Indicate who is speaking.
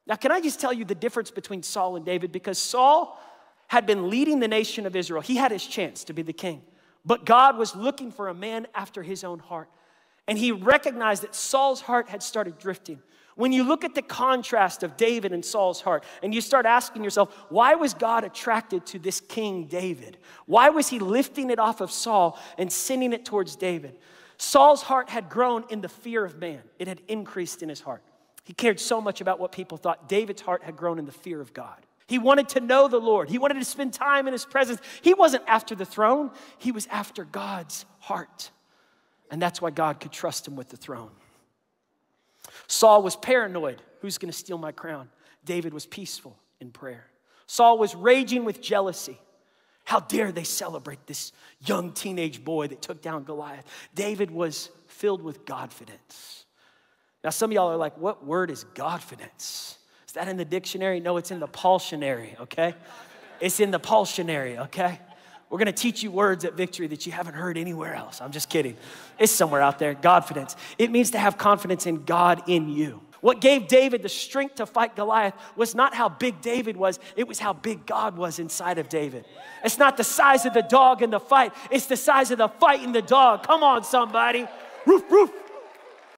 Speaker 1: Now, can I just tell you the difference between Saul and David? Because Saul had been leading the nation of Israel. He had his chance to be the king. But God was looking for a man after his own heart. And he recognized that Saul's heart had started drifting. When you look at the contrast of David and Saul's heart, and you start asking yourself, why was God attracted to this King David? Why was he lifting it off of Saul and sending it towards David? Saul's heart had grown in the fear of man. It had increased in his heart. He cared so much about what people thought. David's heart had grown in the fear of God. He wanted to know the Lord. He wanted to spend time in his presence. He wasn't after the throne. He was after God's heart. And that's why God could trust him with the throne. Saul was paranoid. Who's going to steal my crown? David was peaceful in prayer. Saul was raging with jealousy. How dare they celebrate this young teenage boy that took down Goliath? David was filled with Godfidence. Now, some of y'all are like, what word is Godfidence? Is that in the dictionary? No, it's in the Paultionary, okay? It's in the Paultionary, okay? We're going to teach you words at Victory that you haven't heard anywhere else. I'm just kidding. It's somewhere out there, Godfidence. It means to have confidence in God in you. What gave David the strength to fight Goliath was not how big David was, it was how big God was inside of David. It's not the size of the dog in the fight, it's the size of the fight in the dog. Come on, somebody. Roof, roof.